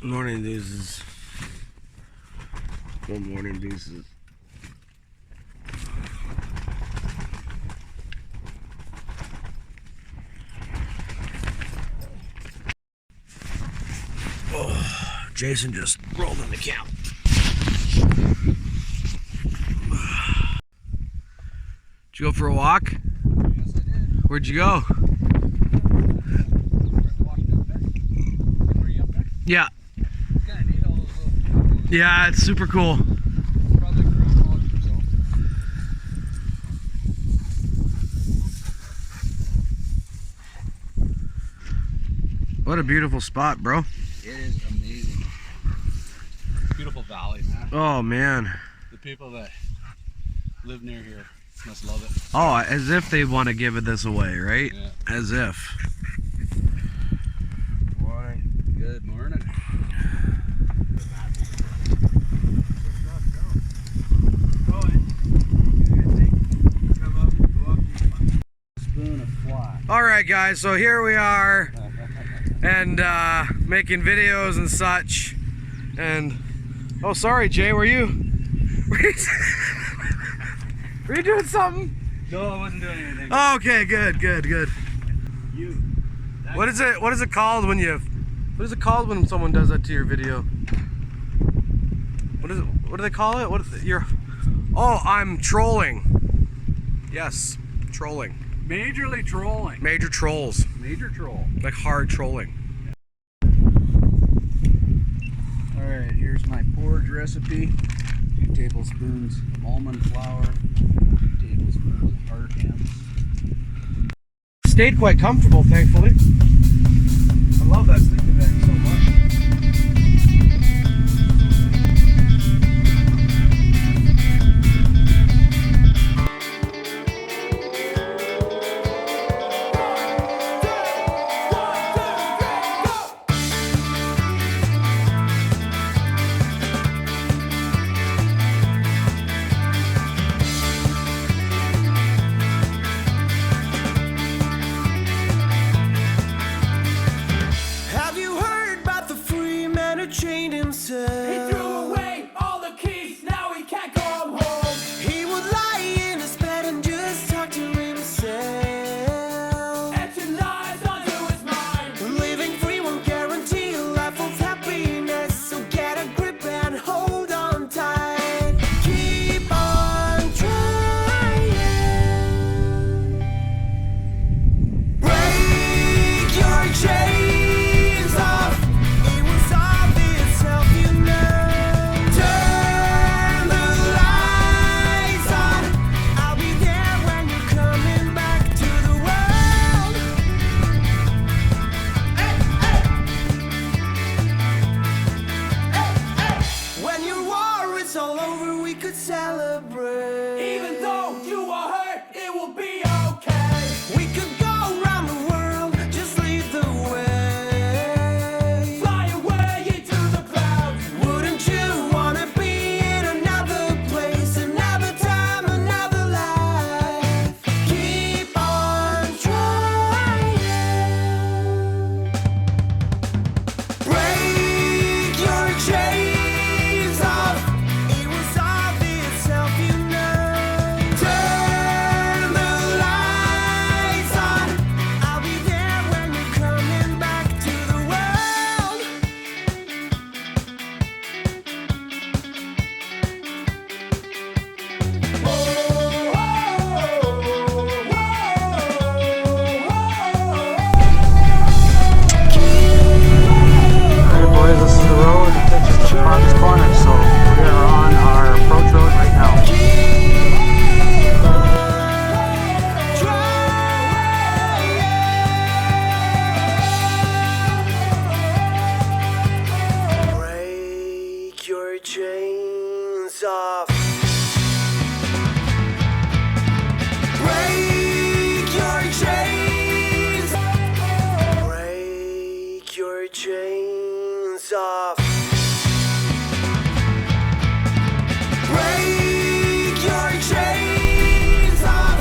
Morning deuces. Good morning deuces. Oh, Jason just rolled in the count. Did you go for a walk? Yes, I did. Where'd you go? Were you up there? Yeah. It's kind of neat, all those little... Yeah, it's super cool. Probably groundhogs or so. What a beautiful spot, bro. It is amazing. Beautiful valley, man. Oh, man. The people that live near here must love it. Oh, as if they want to give it this away, right? Yeah. As if. Good morning. Spoon of fly. All right, guys, so here we are and making videos and such. And oh, sorry, Jay, were you doing something? No, I wasn't doing anything. Oh, okay, good. You. What is it called when someone does that to your video? What do they call it? I'm trolling. Yes, trolling. Majorly trolling. Major trolls. Major troll. Like hard trolling. Alright, here's my porridge recipe. 2 tablespoons of almond flour, 2 tablespoons of hard hams. Stayed quite comfortable, thankfully. I love that sleeping bag so much. Chained himself. He threw away all the keys, now he can't come home. He would lie in his bed and just talk to himself. Etching lies onto his mind. Living free won't guarantee a life of happiness, so get a grip and hold on tight. Keep on trying. Break your chains. Celebrate. Even though you are hurt, it will be okay. We could go around the world, just lead the way. Fly away into the clouds. Wouldn't you wanna be in another place, another time, another life? Keep on trying. Break your chains off. It was obvious. Chains off. Break your chains. Break your chains off. Break your chains off.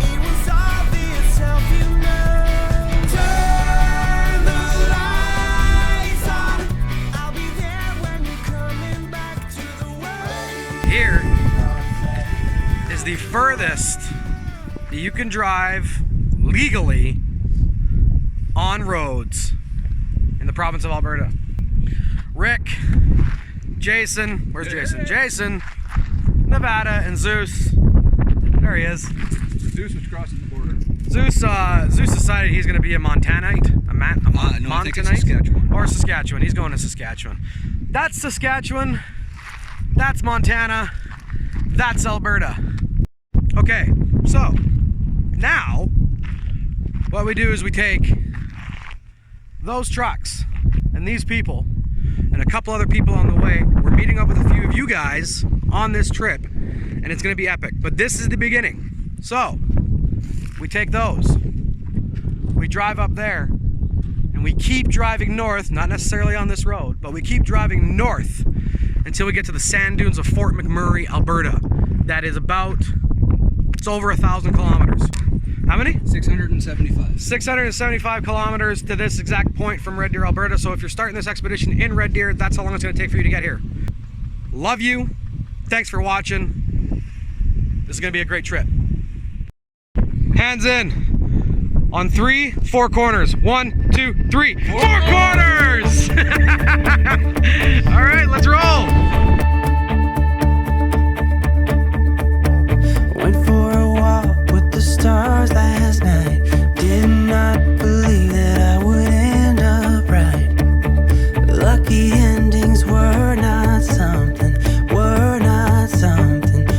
It was obvious, help you now. Turn the lights on. I'll be furthest that you can drive legally on roads in the province of Alberta. Rick, Jason, where's Jason? Jason, Nevada, and Zeus. There he is. Zeus was crossing the border. Zeus decided he's going to be a Montanite, No, I think it's Saskatchewan. or Saskatchewan. He's going to Saskatchewan. That's Saskatchewan. That's Montana. That's Alberta. Okay, so now what we do is we take those trucks and these people and a couple other people on the way. We're meeting up with a few of you guys on this trip, and it's going to be epic. But this is the beginning. So we take those, we drive up there, and we keep driving north, not necessarily on this road, but we keep driving north until we get to the sand dunes of Fort McMurray, Alberta. That is about, it's over 1,000 kilometers. How many? 675. 675 kilometers to this exact point from Red Deer, Alberta. So if you're starting this expedition in Red Deer, that's how long it's going to take for you to get here. Love you. Thanks for watching. This is going to be a great trip. Hands in. On 3, 4 corners. 1, 2, 3. 4 corners! All right, let's roll. Went for a walk with the stars last night. Did not believe that I would end up right. Lucky endings were not something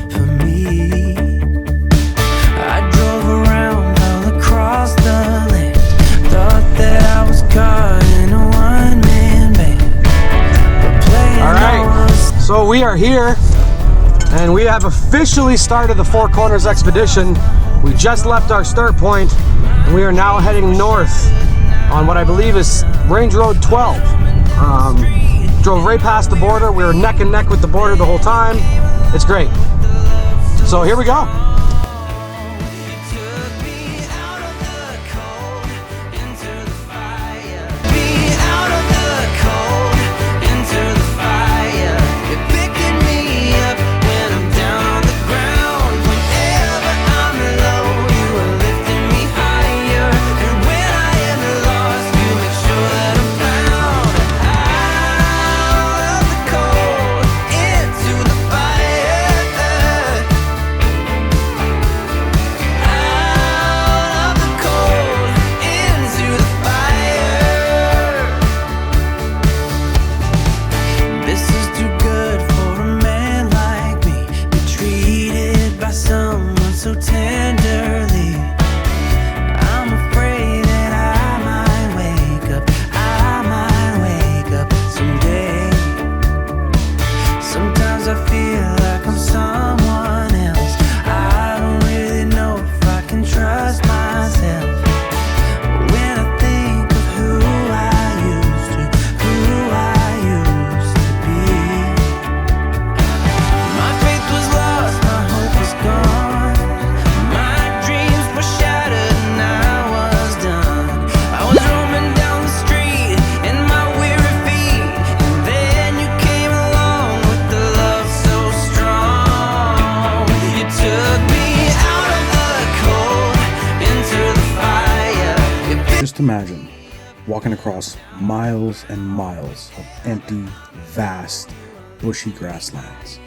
for me. I drove around all across the land. Thought that I was caught in a one-man band. But playing All right, so we are here. And we have officially started the Four Corners expedition. We just left our start point, and we are now heading north on what I believe is Range Road 12. Drove right past the border. We were neck and neck with the border the whole time. It's great. So here we go. Just imagine walking across miles and miles of empty, vast, bushy grasslands.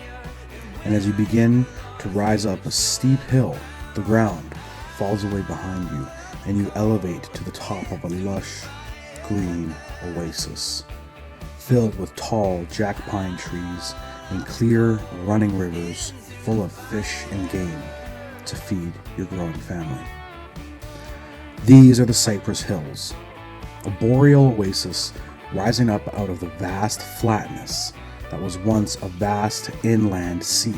And as you begin to rise up a steep hill, the ground falls away behind you and you elevate to the top of a lush, green oasis, filled with tall jack pine trees and clear running rivers full of fish and game to feed your growing family. These are the Cypress Hills, a boreal oasis rising up out of the vast flatness that was once a vast inland sea,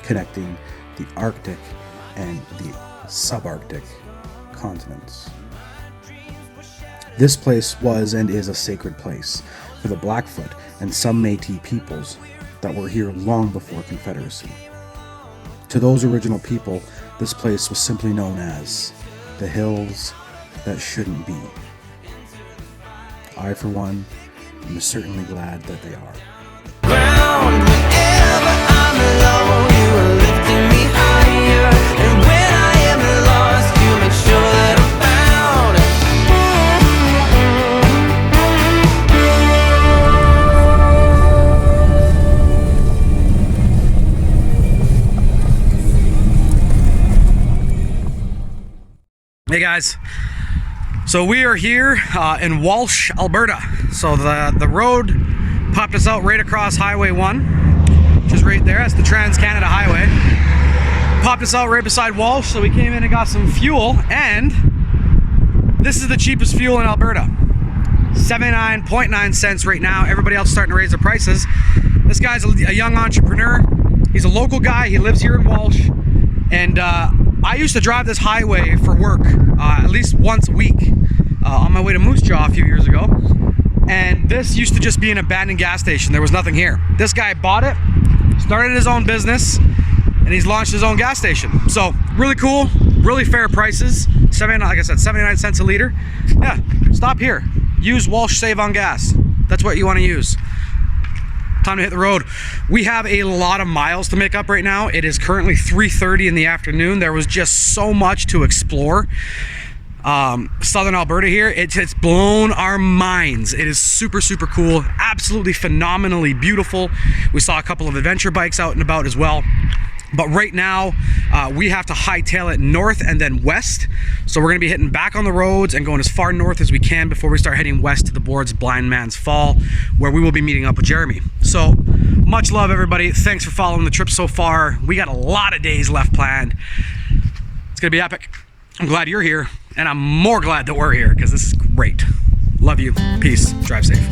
connecting the Arctic and the subarctic continents. This place was and is a sacred place for the Blackfoot and some Métis peoples that were here long before Confederacy. To those original people, this place was simply known as the hills that shouldn't be. I, for one, am certainly glad that they are. Ground, whenever I'm low, you are lifting me higher. Hey guys, so we are here in Walsh, Alberta. So the road popped us out right across Highway 1, which is right there. That's the Trans-Canada Highway. Popped us out right beside Walsh, so we came in and got some fuel, and this is the cheapest fuel in Alberta. 79.9 cents right now. Everybody else is starting to raise their prices. This guy's a young entrepreneur. He's a local guy. He lives here in Walsh, and I used to drive this highway for work at least once a week on my way to Moose Jaw a few years ago. And this used to just be an abandoned gas station. There was nothing here. This guy bought it, started his own business, and he's launched his own gas station. So really cool, really fair prices. Like I said, 79 cents a liter. Yeah, stop here. Use Walsh Save on Gas. That's what you want to use. Time to hit the road. We have a lot of miles to make up right now. It is currently 3:30 in the afternoon. There was just so much to explore. Southern Alberta here, it's blown our minds. It is super, super cool. Absolutely phenomenally beautiful. We saw a couple of adventure bikes out and about as well. But right now, we have to hightail it north and then west. So we're gonna be hitting back on the roads and going as far north as we can before we start heading west to the Boards Blind Man's Fall, where we will be meeting up with Jeremy. So much love, everybody. Thanks for following the trip so far. We got a lot of days left planned. It's gonna be epic. I'm glad you're here, and I'm more glad that we're here because this is great. Love you. Peace. Drive safe.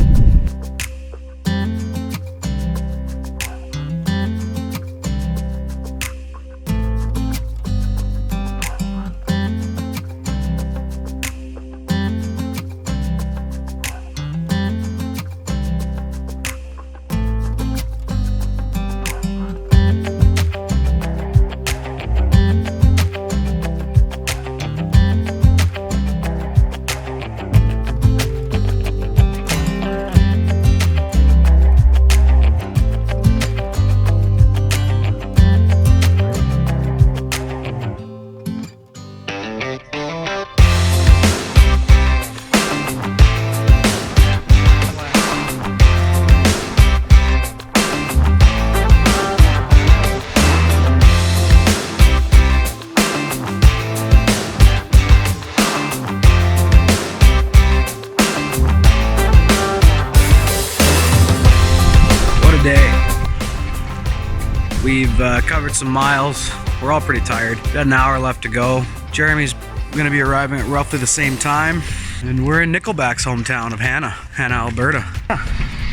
We've covered some miles. We're all pretty tired. Got an hour left to go. Jeremy's gonna be arriving at roughly the same time. And we're in Nickelback's hometown of Hannah, Alberta. Yeah,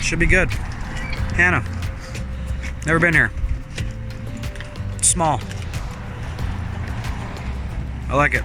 should be good. Hannah. Never been here. It's small. I like it.